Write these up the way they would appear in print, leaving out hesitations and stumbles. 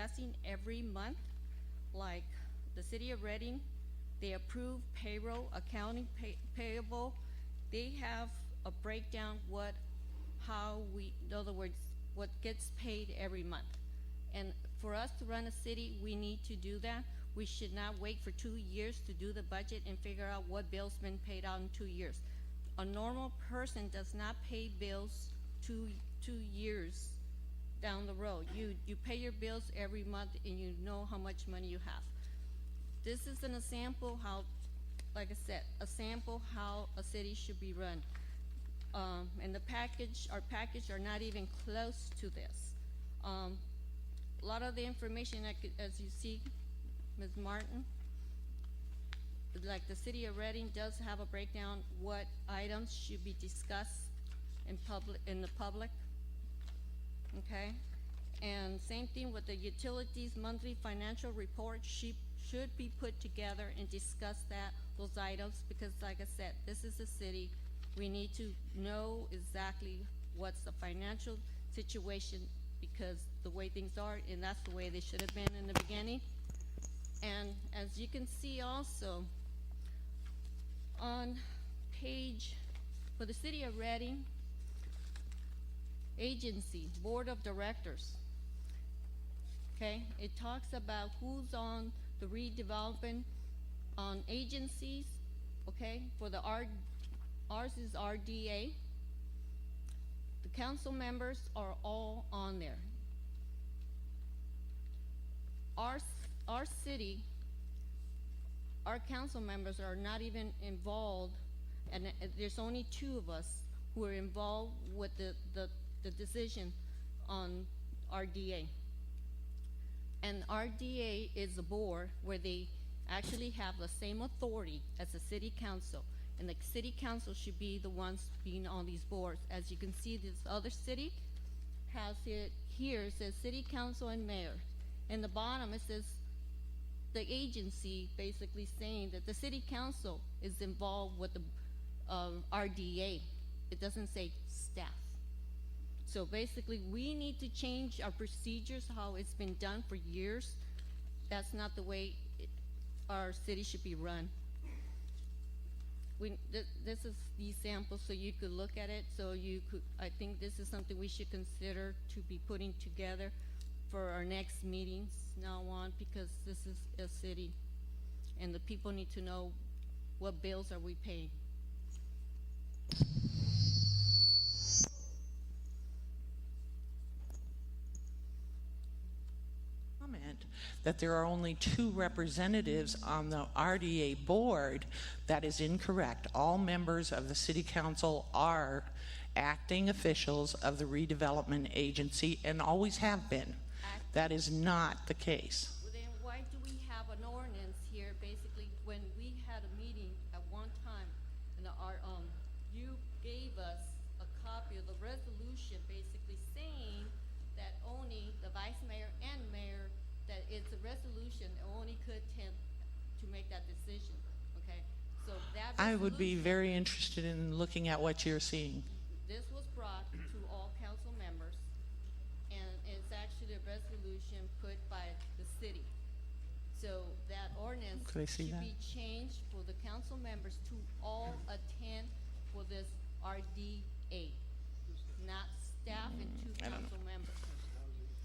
discussing every month, like the city of Reading, they approve payroll, accounting, payable. They have a breakdown in other words, what gets paid every month. And for us to run a city, we need to do that. We should not wait for 2 years to do the budget and figure out what bill's been paid out in 2 years. A normal person does not pay bills two years down the road. You pay your bills every month and you know how much money you have. This is an example how, like I said, a sample how a city should be run. And our package are not even close to this. A lot of the information, as you see, Ms. Martin, like the city of Reading does have a breakdown what items should be discussed in the public. Okay, and same thing with the utilities monthly financial report should be put together and discuss those items, because like I said, this is a city. We need to know exactly what's the financial situation, because the way things are, and that's the way they should have been in the beginning. And as you can see also on page, for the city of Reading, agency, board of directors, okay, it talks about who's on the redevelopment on agencies, okay, for the ours is RDA. The council members are all on there. Our city, our council members are not even involved, and there's only 2 of us who are involved with the decision on RDA. And RDA is a board where they actually have the same authority as the city council, and the city council should be the ones being on these boards. As you can see, this other city has it here, it says city council and mayor. In the bottom it says the agency, basically saying that the city council is involved with the RDA. It doesn't say staff. So basically we need to change our procedures, how it's been done for years. That's not the way our city should be run. This is the sample so you could look at it. So I think this is something we should consider to be putting together for our next meetings now on, because this is a city and the people need to know what bills are we paying. Comment that there are only 2 representatives on the RDA board. That is incorrect. All members of the city council are acting officials of the redevelopment agency and always have been. That is not the case. Well, then why do we have an ordinance here? Basically, when we had a meeting at one time, and you gave us a copy of the resolution, basically saying that only the vice mayor and mayor, that it's a resolution, only could tend to make that decision. Okay, so that I would be very interested in looking at what you're seeing. This was brought to all council members, and it's actually a resolution put by the city. So that ordinance should be changed for the council members to all attend for this RDA, not staff and 2 council members.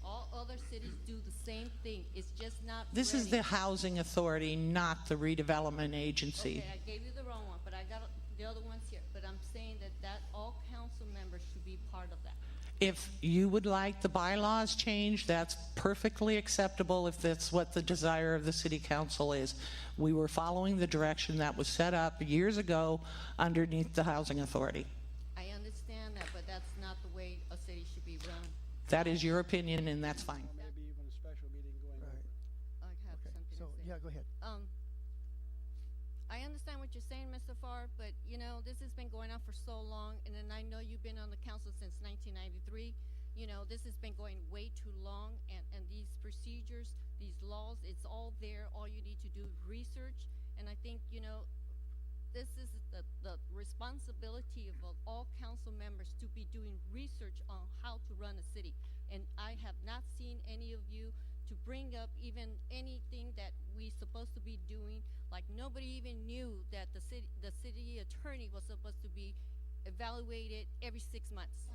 All other cities do the same thing. It's just not This ready. is the housing authority, not the redevelopment agency. Okay, I gave you the wrong one, but I got the other ones here. But I'm saying that all council members should be part of that. If you would like the bylaws changed, that's perfectly acceptable if that's what the desire of the city council is. We were following the direction that was set up years ago underneath the housing authority. I understand that, but that's not the way a city should be run. That is your opinion, and that's fine. Or maybe even a special meeting going over. I have Okay, something so, to say. yeah, go ahead. I understand what you're saying, Mr. Farr, but you know, this has been going on for so long, and then I know you've been on the council since 1993. You know, this has been going way too long, and these procedures, these laws, it's all there. All you need to do is research, and I think, you know, this is the responsibility of all council members to be doing research on how to run a city. And I have not seen any of you to bring up even anything that we supposed to be doing. Like nobody even knew that the city attorney was supposed to be evaluated every 6 months.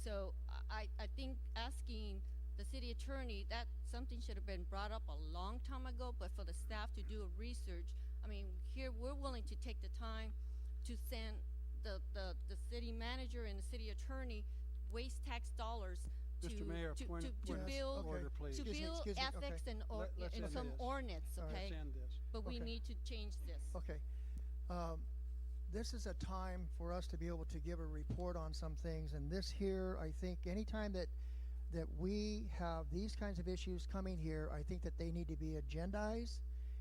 So I think asking the city attorney, that something should have been brought up a long time ago, but for the staff to do a research, I mean, here we're willing to take the time to send the city manager and the city attorney waste tax dollars to Mr. Mayor, point of build order, please. to Excuse me, build excuse me, ethics okay. Let's and end some this. ordinance, All right. okay? Let's end this. But we Okay. need to change this. Okay. This is a time for us to be able to give a report on some things, and this here, I think, anytime that we have these kinds of issues coming here, I think that they need to be agendized,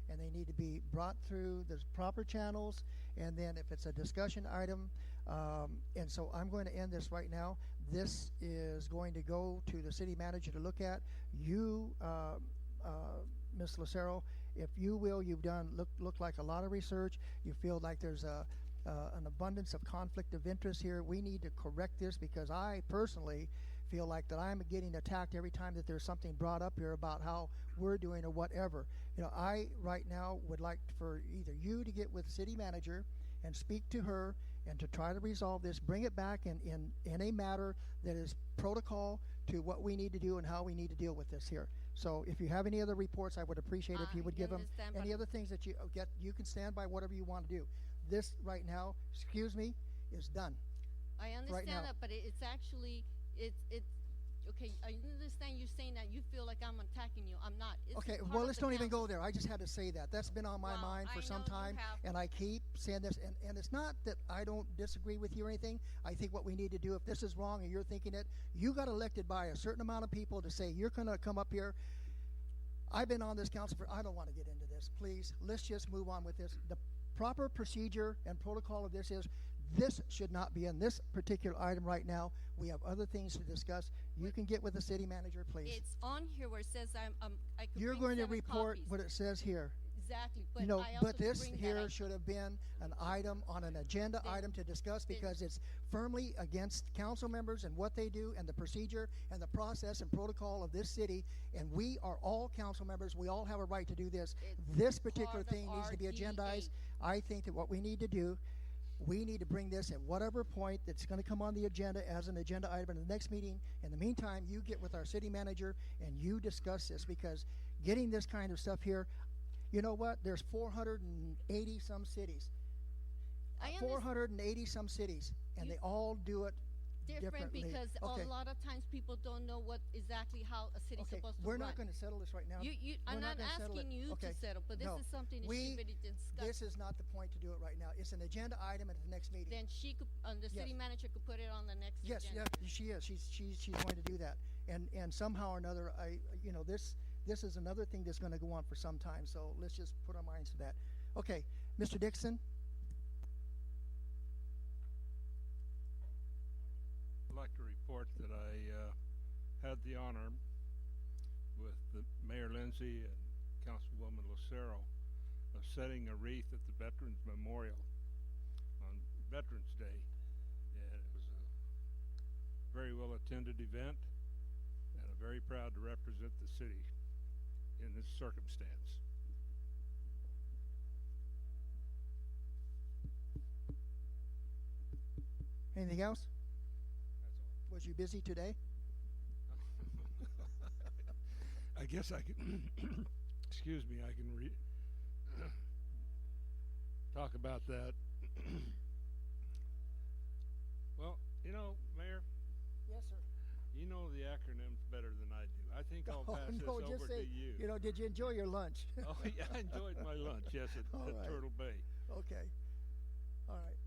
and they need to be brought through the proper channels, and then if it's a discussion item, and so I'm going to end this right now. This is going to go to the city manager to look at. You, Ms. Lucero, if you will, you've done look like a lot of research. You feel like there's an abundance of conflict of interest here. We need to correct this, because I personally feel like that I'm getting attacked every time that there's something brought up here about how we're doing or whatever. You know, I right now would like for either you to get with city manager and speak to her and to try to resolve this, bring it back in a matter that is protocol to what we need to do and how we need to deal with this here. So if you have any other reports, I would appreciate if you would give them. understand, Any but- other things that you get, you can stand by whatever you want to do. This right now, excuse me, is done. I understand now. that, but it's actually, it's, okay, I understand you saying that you feel like I'm attacking you. I'm not. It's Okay, part well, of let's the don't even council. go there. I just had to say that. That's been on my Well, mind for I some know you time, have. and I keep saying this, and it's not that I don't disagree with you or anything. I think what we need to do, if this is wrong and you're thinking it, you got elected by a certain amount of people to say you're going to come up here. I've been on this council for, I don't want to get into this. Please, let's just move on with this. The proper procedure and protocol of this is, this should not be in this particular item right now. We have other things to discuss. You can get with the city manager, please. It's on here where it says I could You're bring going to 7 report copies. what it says here. Exactly, but You know, I also but this bring that here up. should have been an item on an agenda Then- item to discuss, then- because it's firmly against council members and what they do and the procedure and the process and protocol of this city. And we are all council members. We all have a right to do this. It's This particular part of thing needs to be RDA. agendized. I think that what we need to do, we need to bring this at whatever point that's going to come on the agenda as an agenda item in the next meeting. In the meantime, you get with our city manager and you discuss this, because getting this kind of stuff here, you know what? There's 480 some cities. I understand 480 some cities, and You- they all do it different differently. because Okay. a lot of times people don't know what exactly how a city's Okay, supposed to we're run. not going to settle this right now. I'm We're not gonna settle asking it. you Okay. to settle, but this No. is something that We- she really discussed. This is not the point to do it right now. It's an agenda item at the next meeting. Then she could, the city Yes. manager could put it on the next Yes, agenda. yeah, she is. She's going to do that. And somehow or another, this is another thing that's going to go on for some time. So let's just put our minds to that. Okay, Mr. Dixon. I'd like to report that I had the honor with Mayor Lindsay and Councilwoman Lucero of setting a wreath at the Veterans Memorial on Veterans Day. And it was a very well attended event, and I'm very proud to represent the city in this circumstance. Anything else? That's all. Was you busy today? I guess I can, excuse me, I can talk about that. Well, you know, Mayor, Yes, sir. you know the acronyms better than I do. I think I'll pass this no, just over say, to you. you know, did you enjoy your lunch? Oh, yeah, I enjoyed my lunch, yes, All at right. Turtle Bay. Okay. All right.